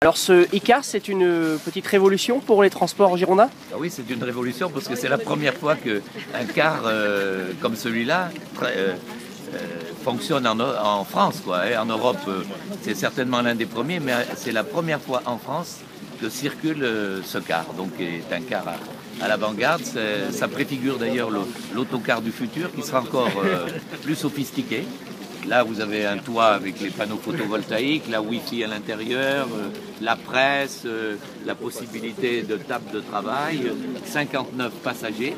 Alors ce e-car, c'est une petite révolution pour les transports girondins? Ah oui, c'est une révolution parce que c'est la première fois qu'un car comme celui-là fonctionne en France, quoi. Et en Europe, c'est certainement l'un des premiers, mais c'est la première fois en France que circule ce car. Donc, c'est un car à l'avant-garde. Ça préfigure d'ailleurs l'autocar du futur qui sera encore plus sophistiqué. Là, vous avez un toit avec les panneaux photovoltaïques, la Wi-Fi à l'intérieur, la presse, la possibilité de table de travail, 59 passagers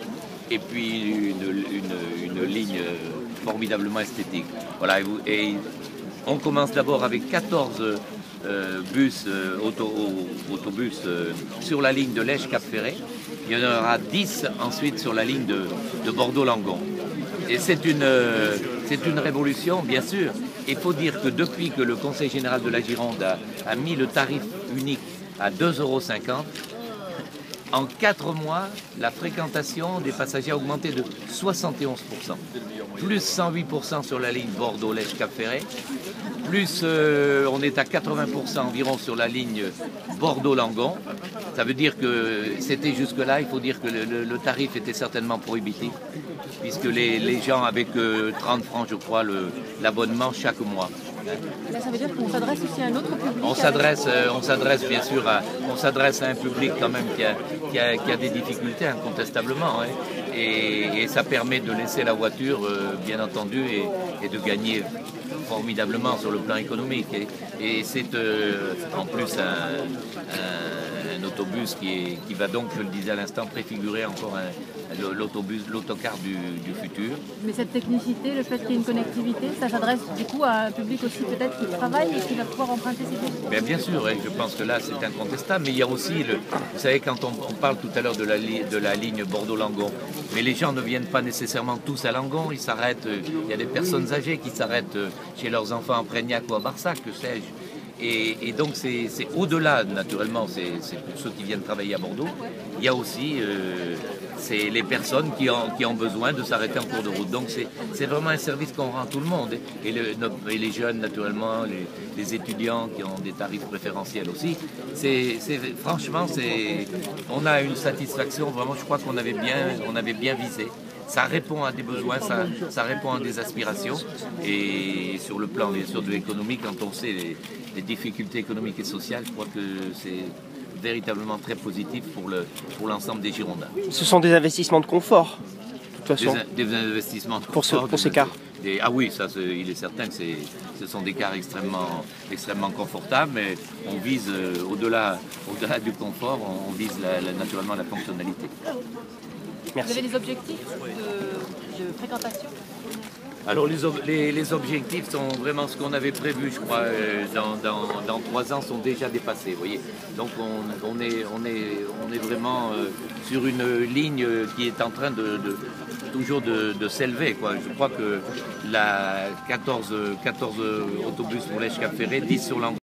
et puis une ligne formidablement esthétique. Voilà, et on commence d'abord avec 14 autobus sur la ligne de Lège-Cap-Ferré. Il y en aura 10 ensuite sur la ligne de Bordeaux-Langon. Et c'est une révolution, bien sûr. Il faut dire que depuis que le Conseil général de la Gironde a mis le tarif unique à 2,50 €, en 4 mois, la fréquentation des passagers a augmenté de 71%, plus 108% sur la ligne Bordeaux-Lège-Cap-Ferré, plus on est à 80% environ sur la ligne Bordeaux-Langon. Ça veut dire que c'était jusque-là, il faut dire que le tarif était certainement prohibitif, puisque les gens avec 30 francs, je crois, l'abonnement chaque mois. Là, ça veut dire qu'on s'adresse aussi à un autre public. On s'adresse bien sûr à un public quand même qui a des difficultés incontestablement, hein, et ça permet de laisser la voiture, bien entendu, et de gagner formidablement sur le plan économique. Et c'est en plus un autobus qui va donc, je le disais à l'instant, préfigurer encore l'autocar du futur. Mais cette technicité, le fait qu'il y ait une connectivité, ça s'adresse du coup à un public aussi peut-être qui travaille et qui va pouvoir emprunter ces bus. Bien sûr, je pense que là c'est incontestable, mais il y a aussi, vous savez, quand on parle tout à l'heure de la ligne Bordeaux-Langon, mais les gens ne viennent pas nécessairement tous à Langon, ils s'arrêtent, il y a des personnes âgées qui s'arrêtent chez leurs enfants à Prégnac ou à Barsac, que sais-je. Et donc c'est au-delà, naturellement, c'est pour ceux qui viennent travailler à Bordeaux. Il y a aussi c'est les personnes qui ont besoin de s'arrêter en cours de route. Donc c'est vraiment un service qu'on rend à tout le monde. Et les jeunes, naturellement, les étudiants qui ont des tarifs préférentiels aussi. Franchement, on a une satisfaction, vraiment, je crois qu'on avait bien visé. Ça répond à des besoins, ça répond à des aspirations. Et sur le plan, bien sûr, de l'économie, quand on sait les difficultés économiques et sociales, je crois que c'est véritablement très positif pour l'ensemble des Girondins. Ce sont des investissements de confort, de toute façon. Des investissements de confort. Pour ces cars. Ah oui, ça, il est certain que ce sont des cars extrêmement confortables, mais on vise au-delà du confort, on vise naturellement la fonctionnalité. Merci. Vous avez des objectifs de fréquentation? Alors les objectifs sont vraiment ce qu'on avait prévu, je crois, dans 3 ans sont déjà dépassés, vous voyez. Donc on est vraiment sur une ligne qui est en train toujours de s'élever, quoi. Je crois que la 14 autobus pour Lège-Cap-Ferré, 10 sur Langon.